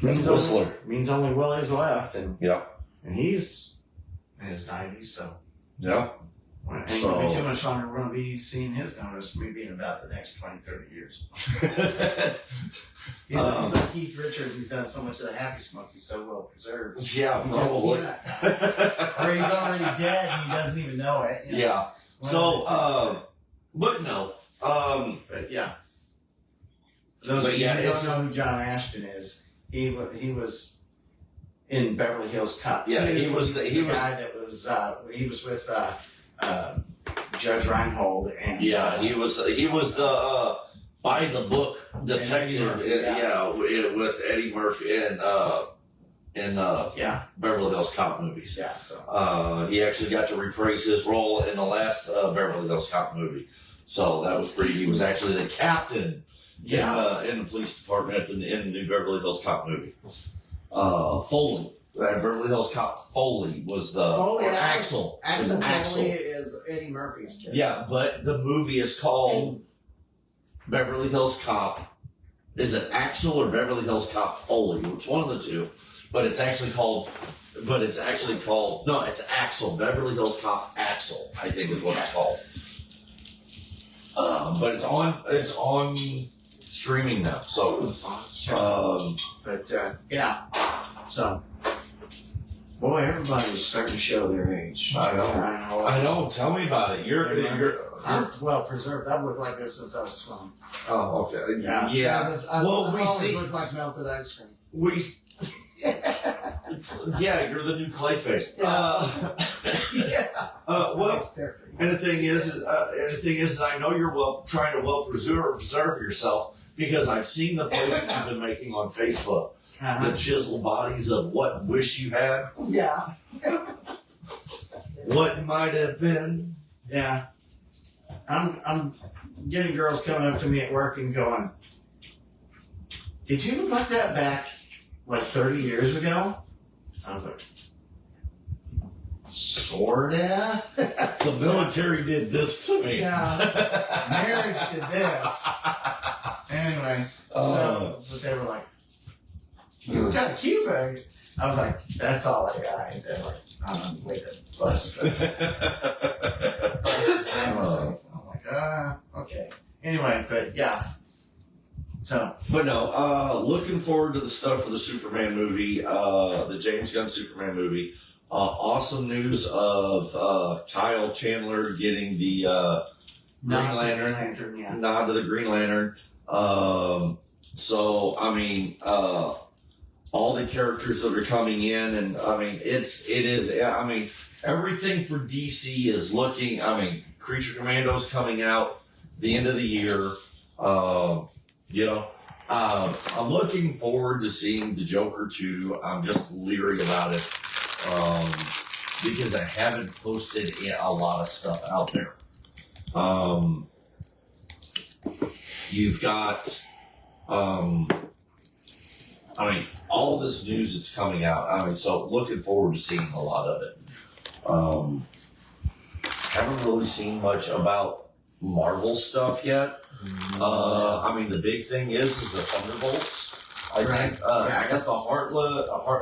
Whistler. Means only Willie's left, and Yeah. and he's in his 90s, so Yeah. ain't gonna be too much longer. We're gonna be seeing his notice maybe in about the next 20, 30 years. He's like Keith Richards. He's done so much of the Happy Smoke. He's so well preserved. Yeah, probably. Or he's already dead and he doesn't even know it. Yeah. So, but no. But yeah. Those of you who don't know who John Ashton is, he was in Beverly Hills Cop. Yeah, he was the guy that was he was with Judge Reinhold, and he was the by the book detective. With Eddie Murphy in Beverly Hills Cop movies. Yeah, so he actually got to reprise his role in the last Beverly Hills Cop movie. So that was pretty. He was actually the captain in the police department in the new Beverly Hills Cop movie. Foley. Beverly Hills Cop Foley was the Axel. Axel Foley is Eddie Murphy's character. Yeah, but the movie is called Beverly Hills Cop. Is it Axel or Beverly Hills Cop Foley? It's one of the two, but it's actually called. No, it's Axel. Beverly Hills Cop Axel, I think is what it's called. But it's on streaming now. So, So, boy, everybody's starting to show their age. I know. Tell me about it. You're well preserved. I've looked like this since I was 20. Oh, okay. Yeah. Well, we see. Look like melted ice cream. We Yeah, you're the new Clayface. Yeah. Well, and the thing is, I know you're trying to preserve yourself because I've seen the posts you've been making on Facebook. The chiseled bodies of what wish you had, Yeah. what might have been. Yeah. I'm getting girls coming up to me at work and going, "Did you look that back like 30 years ago?" I was like, sorta. The military did this to me. Yeah. Marriage did this. Anyway, so, but they were like, "You were kind of cute, babe." I was like, "That's all I got." And they're like, "I'm on the way to bust." I'm like, okay. Anyway, but yeah. So. But no, looking forward to the stuff for the Superman movie, the James Gunn Superman movie. Awesome news of Kyle Chandler getting the Green Lantern, yeah. nod to the Green Lantern. So I mean, all the characters that are coming in, and I mean, it is. I mean, everything for DC is looking. I mean, Creature Commando's coming out the end of the year. You know, I'm looking forward to seeing the Joker 2. I'm just leery about it because I haven't posted a lot of stuff out there. You've got, I mean, all this news that's coming out. I mean, so looking forward to seeing a lot of it. Haven't really seen much about Marvel stuff yet. I mean, the big thing is the Thunderbolts. I think I got the Heart.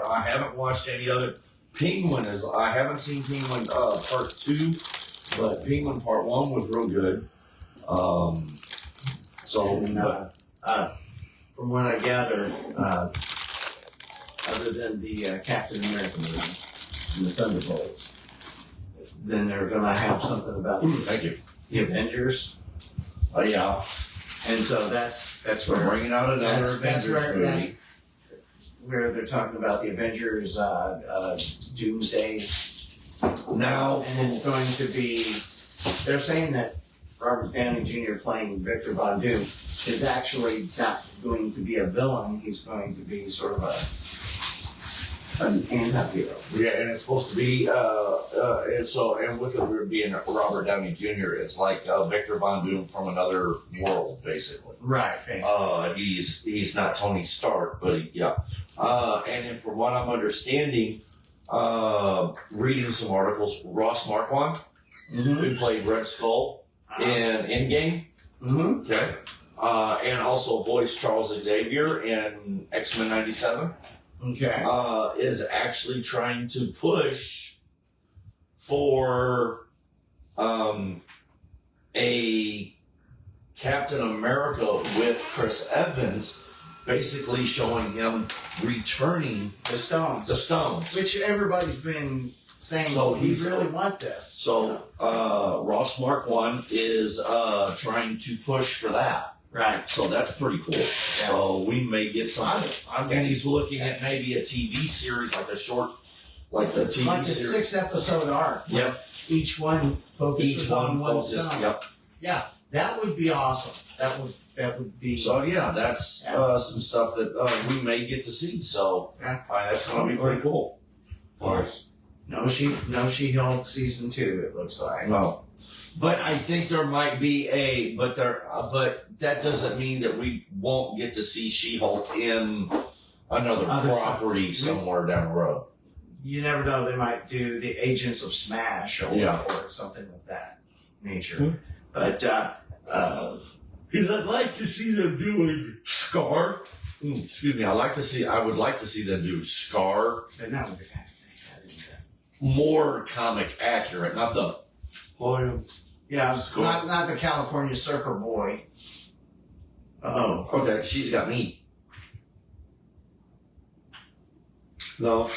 I haven't watched any other. Penguin is. I haven't seen Penguin Part 2, but Penguin Part 1 was real good. From what I gather, other than the Captain America movie and the Thunderbolts, then they're going to have something about Thank you. the Avengers. Yeah. And so that's We're where bringing out another that's Avengers movie. where they're talking about the Avengers Doomsday. Now, And it's going to be, they're saying that Robert Downey Jr. playing Victor Von Doom is actually not going to be a villain. He's going to be sort of an anti-hero. yeah, and it's supposed to be, and with it being Robert Downey Jr., it's like Victor Von Doom from another world, basically. Right, basically. He's not Tony Stark, but yeah. And then from what I'm understanding, reading some articles, Ross Marquand, who played Red Skull in Endgame, okay, and also voiced Charles Xavier in X-Men '97. Okay. Is actually trying to push for a Captain America with Chris Evans, basically showing him returning The Stones. Which everybody's been saying, So we he's- really want this. So Ross Marquand is trying to push for that. Right. So that's pretty cool. So we may get something. And he's looking at maybe a TV series, like a short, like the TV Like a series. 6-episode arc. Yep. Each one focuses on one stone. Yep. Yeah, that would be awesome. That would be. So yeah, that's some stuff that we may get to see. So that's going to be pretty cool. Of course. No She-Hulk season 2. It looks like. No. But I think there might be but that doesn't mean that we won't get to see She-Hulk in another property somewhere down the road. You never know. They might do the Agents of Smash or something of that nature. But Because I'd like to see them doing Scar. Excuse me. I would like to see them do Scar. but no, More comic accurate, not the. yeah, Cool. not the California Surfer Boy. Oh, Okay, she's got me. No,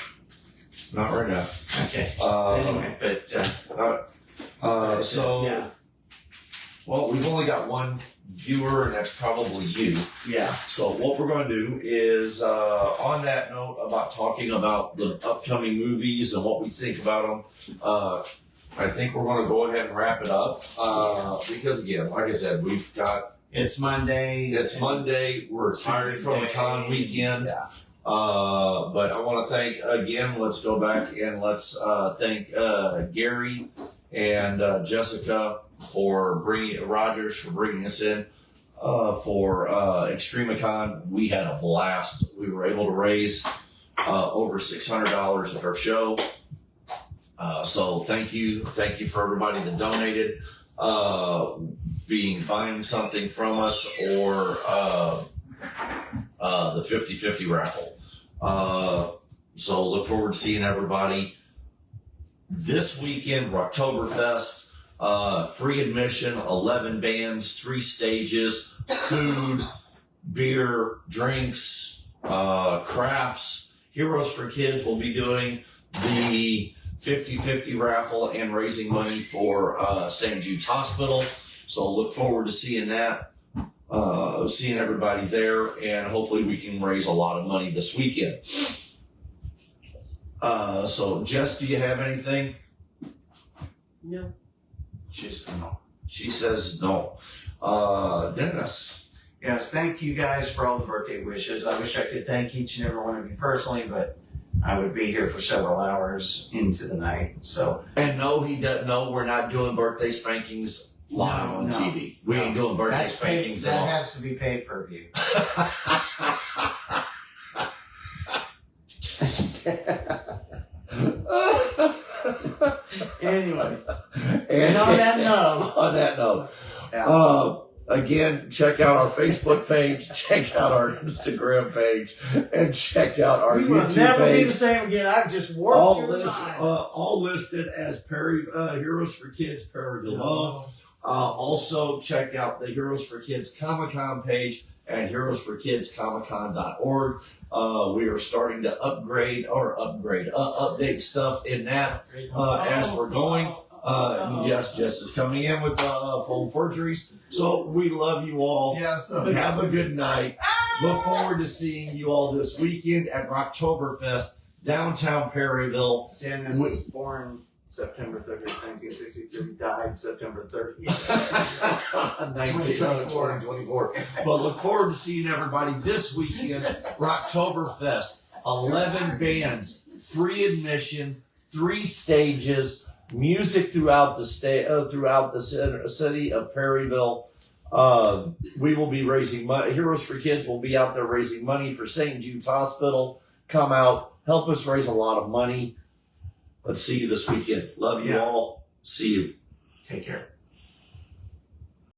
not right now. okay. So anyway, but So yeah. Well, we've only got one viewer, and that's probably you. Yeah. So what we're going to do is, on that note about talking about the upcoming movies and what we think about them, I think we're going to go ahead and wrap it up. Because again, like I said, we've got... It's Monday. We're tired from the con weekend. Yeah. But I want to thank, again, let's go back and let's thank Gary and Jessica for Rogers for bringing us in for Extremicon. We had a blast. We were able to raise over $600 at our show. So thank you for everybody that donated, buying something from us or the 50-50 raffle. So look forward to seeing everybody this weekend, Rocktoberfest. Free admission, 11 bands, 3 stages, food, beer, drinks, crafts. Heroes for Kids will be doing the 50-50 raffle and raising money for St. Jude's Hospital. So look forward to seeing that, seeing everybody there, and hopefully we can raise a lot of money this weekend. So Jess, do you have anything? No. She says no. Dennis. Yes, thank you guys for all the birthday wishes. I wish I could thank each and every one of you personally, but I would be here for several hours into the night. So, And no, he doesn't. No, we're not doing birthday spankings live on TV. We ain't doing birthday spankings at all. That has to be pay per view. Anyway, and on that note, yeah. Again, check out our Facebook page, check out our Instagram page, and check out our YouTube page. We will never be the same again. I've just warped your mind. All listed as Heroes for Kids Perryville Love. Also, check out the Heroes for Kids Comic-Con page at heroesforkidscomiccon.org. We are starting to update stuff in that as we're going. Yes, Jess is coming in with phone forgeries. So we love you all. Yeah, so have a good night. Look forward to seeing you all this weekend at Rocktoberfest, downtown Perryville. Dennis was born September 30th, 1963, died September 30th, 2024. But look forward to seeing everybody this weekend, Rocktoberfest. 11 bands, free admission, 3 stages, music throughout the city of Perryville. We will be raising money. Heroes for Kids will be out there raising money for St. Jude's Hospital. Come out, help us raise a lot of money. Let's see you this weekend. Love you all. See you. Take care.